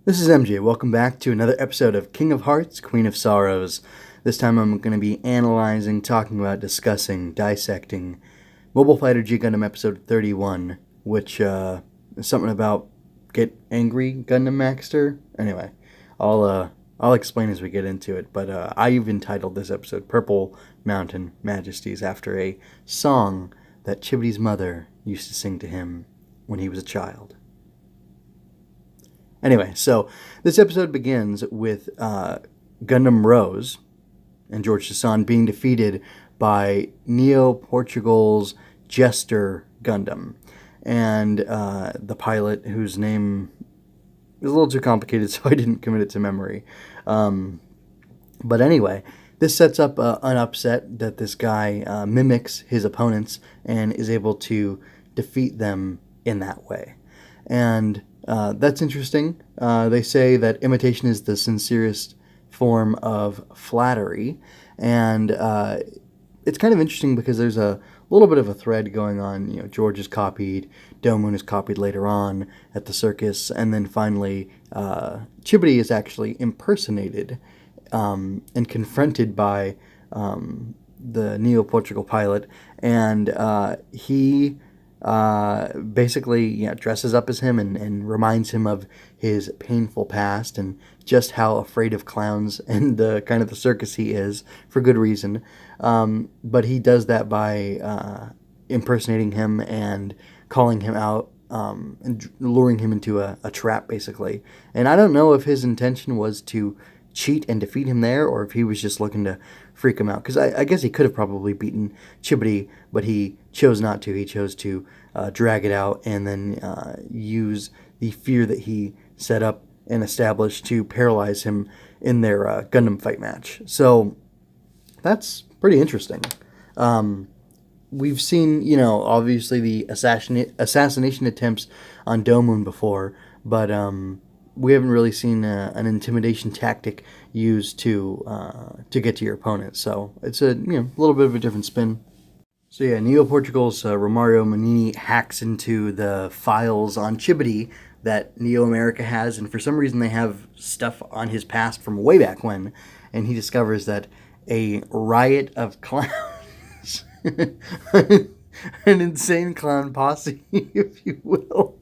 This is MJ. Welcome back to another episode of King of Hearts, Queen of Sorrows. This time I'm going to be analyzing, talking about, discussing, dissecting Mobile Fighter G Gundam episode 31, which is something about get angry Gundam Maxter. Anyway, I'll explain as we get into it, but I've entitled this episode Purple Mountain Majesties after a song that Chibodee's mother used to sing to him when he was a child. Anyway, so this episode begins with Gundam Rose and George Hassan being defeated by Neo-Portugal's Jester Gundam. And the pilot, whose name is a little too complicated, so I didn't commit it to memory. But anyway, this sets up an upset that this guy mimics his opponents and is able to defeat them in that way. And that's interesting. They say that imitation is the sincerest form of flattery, and it's kind of interesting because there's a little bit of a thread going on. You know, George is copied, Domon is copied later on at the circus, and then finally Chibodee is actually impersonated and confronted by the Neo-Portugal pilot, and he basically dresses up as him and reminds him of his painful past and just how afraid of clowns and the kind of the circus he is, for good reason. But he does that by impersonating him and calling him out and luring him into a trap, basically. And I don't know if his intention was to cheat and defeat him there, or if he was just looking to freak him out. Because I guess he could have probably beaten Chibodee, but he chose not to. He chose to drag it out and then use the fear that he set up and established to paralyze him in their Gundam fight match. So that's pretty interesting. We've seen, obviously the assassination attempts on Domon before, but we haven't really seen an intimidation tactic used to get to your opponent. So it's a little bit of a different spin. So yeah, Neo-Portugal's Romario Monini hacks into the files on Chibodee that Neo America has, and for some reason they have stuff on his past from way back when, and he discovers that a riot of clowns, an insane clown posse, if you will,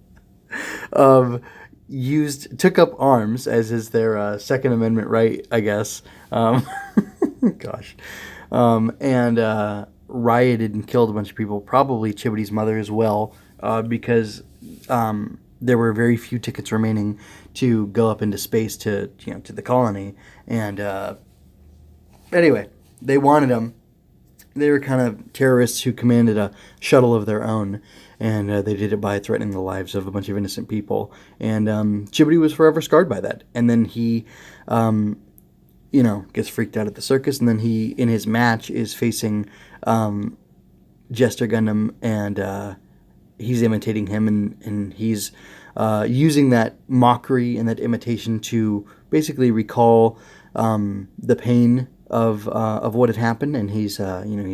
took up arms, as is their Second Amendment right, I guess. Gosh. And rioted and killed a bunch of people, probably Chibodee's mother as well, because there were very few tickets remaining to go up into space to the colony. And anyway, they wanted him. They were kind of terrorists who commanded a shuttle of their own, and they did it by threatening the lives of a bunch of innocent people. And Chibodee was forever scarred by that. And then he, gets freaked out at the circus, and then he, in his match, is facing Jester Gundam, and he's imitating him, and he's using that mockery and that imitation to basically recall the pain of what had happened, and he's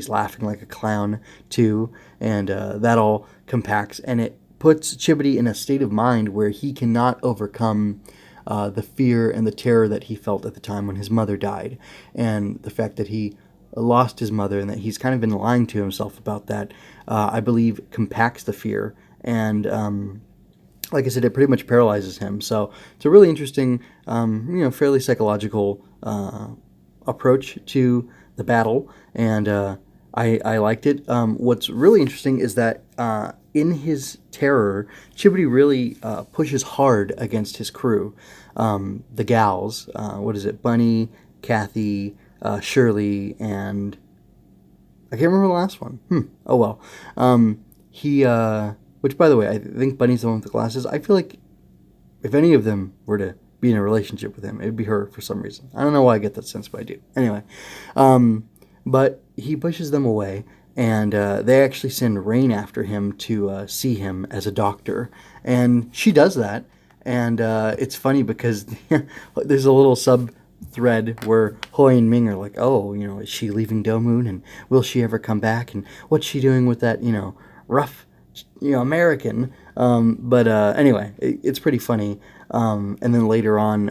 laughing like a clown too, and that all compacts, and it puts Chibodee in a state of mind where he cannot overcome the fear and the terror that he felt at the time when his mother died, and the fact that he lost his mother and that he's kind of been lying to himself about that, I believe compacts the fear, and like I said, it pretty much paralyzes him. So it's a really interesting, fairly psychological approach to the battle, and I liked it. What's really interesting is that in his terror, Chibodee really pushes hard against his crew. The gals, Bunny, Kathy, Shirley, and I can't remember the last one. Oh well. Which by the way, I think Bunny's the one with the glasses. I feel like if any of them were to be in a relationship with him, it would be her for some reason. I don't know why I get that sense, but I do. Anyway, but he pushes them away, and they actually send Rain after him to see him as a doctor, and she does that, and it's funny because there's a little thread where Hoi and Ming are like, oh, is she leaving Domon, and will she ever come back, and what's she doing with that, rough, American, But anyway, it's pretty funny. And then later on,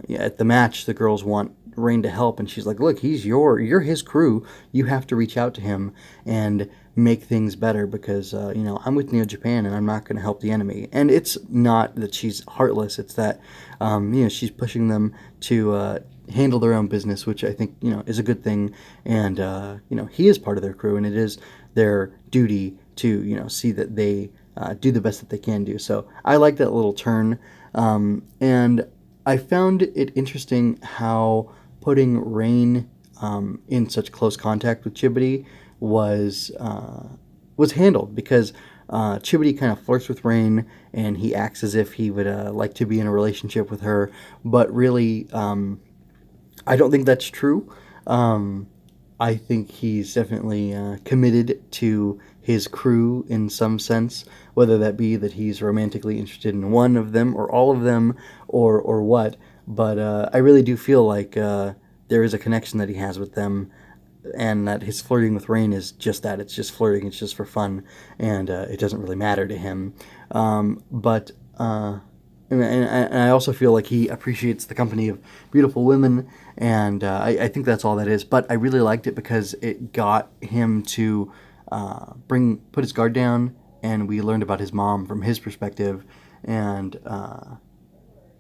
at the match, the girls want Rain to help, and she's like, "Look, you're his crew. You have to reach out to him and make things better because I'm with Neo Japan and I'm not going to help the enemy." And it's not that she's heartless; it's that she's pushing them to handle their own business, which I think is a good thing. And he is part of their crew, and it is their duty to see that they do the best that they can do. So I like that little turn, and I found it interesting how putting Rain in such close contact with Chibodee was handled, because Chibodee kind of flirts with Rain and he acts as if he would like to be in a relationship with her, but really I don't think that's true. I think he's definitely committed to his crew in some sense, whether that be that he's romantically interested in one of them or all of them or what. But I really do feel like there is a connection that he has with them, and that his flirting with Rain is just that. It's just flirting. It's just for fun, and it doesn't really matter to him. But and I also feel like he appreciates the company of beautiful women, and I think that's all that is. But I really liked it because it got him to put his guard down, and we learned about his mom from his perspective. And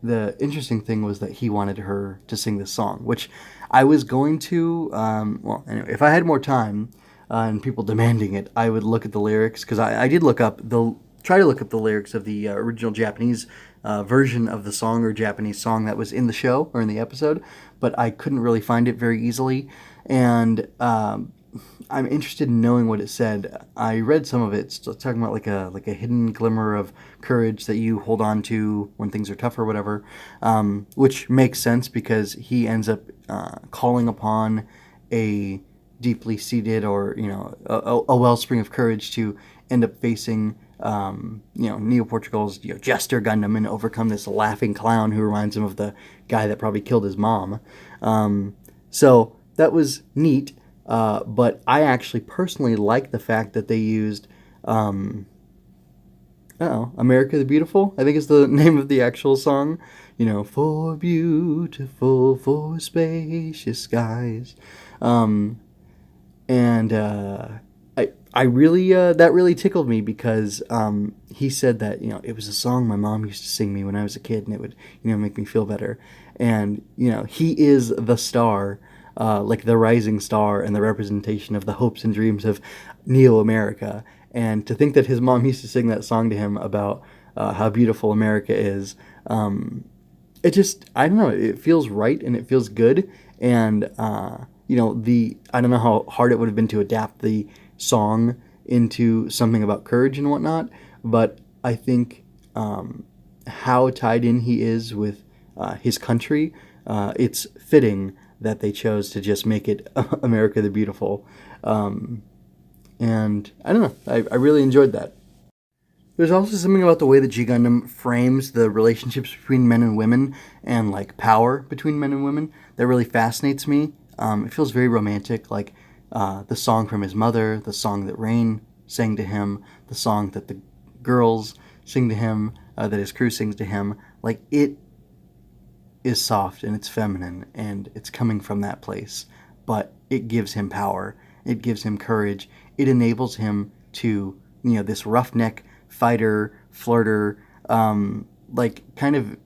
the interesting thing was that he wanted her to sing this song, which I was going to. Well, anyway, if I had more time and people demanding it, I would look at the lyrics, because I did try to look up the lyrics of the original Japanese version of the song, or Japanese song that was in the show or in the episode, but I couldn't really find it very easily. And I'm interested in knowing what it said. I read some of it. It's talking about like a hidden glimmer of courage that you hold on to when things are tough or whatever, which makes sense because he ends up calling upon a deeply seated, or a wellspring of courage to end up facing Neo-Portugal's Jester Gundam and overcome this laughing clown who reminds him of the guy that probably killed his mom. So that was neat. But I actually personally like the fact that they used America the Beautiful, I think is the name of the actual song. For beautiful, for spacious skies. And I really, that really tickled me, because he said that, it was a song my mom used to sing me when I was a kid, and it would, make me feel better. And, he is the star, like the rising star and the representation of the hopes and dreams of Neo-America. And to think that his mom used to sing that song to him about how beautiful America is, it just, I don't know, it feels right and it feels good. And, I don't know how hard it would have been to adapt the song into something about courage and whatnot, but I think how tied in he is with his country, it's fitting that they chose to just make it America the Beautiful. And I don't know, I really enjoyed that. There's also something about the way that G Gundam frames the relationships between men and women, and like power between men and women, that really fascinates me. It feels very romantic, like the song from his mother, the song that Rain sang to him, the song that the girls sing to him, that his crew sings to him. Like, it is soft and it's feminine and it's coming from that place, but it gives him power, it gives him courage, it enables him to, this roughneck fighter, flirter, like kind of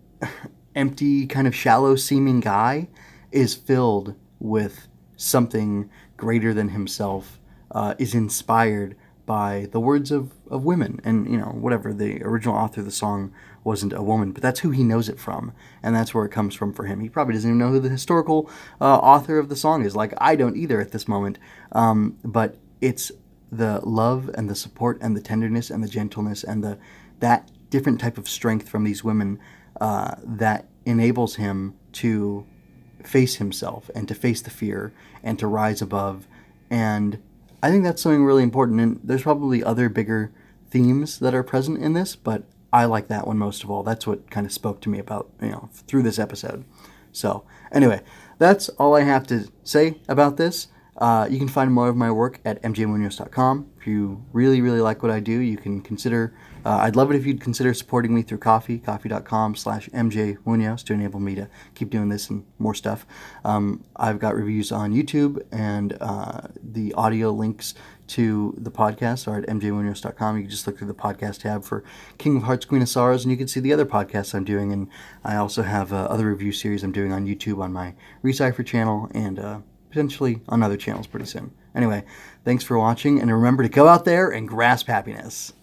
empty, kind of shallow seeming guy is filled with something greater than himself, is inspired by the words of women. And, whatever, the original author of the song wasn't a woman, but that's who he knows it from, and that's where it comes from for him. He probably doesn't even know who the historical author of the song is. Like, I don't either at this moment, but it's the love and the support and the tenderness and the gentleness and that different type of strength from these women that enables him to face himself and to face the fear and to rise above. And I think that's something really important, and there's probably other bigger themes that are present in this, but I like that one most of all. That's what kind of spoke to me about, through this episode. So anyway, that's all I have to say about this. You can find more of my work at mjmunoz.com. If you really, really like what I do, you can consider I'd love it if you'd consider supporting me through coffee.com/MJMunoz to enable me to keep doing this and more stuff. I've got reviews on YouTube, and the audio links to the podcast are at mjmunoz.com. You can just look through the podcast tab for King of Hearts, Queen of Sorrows, and you can see the other podcasts I'm doing. And I also have other review series I'm doing on YouTube on my Recipher channel, and potentially on other channels pretty soon. Anyway, thanks for watching, and remember to go out there and grasp happiness.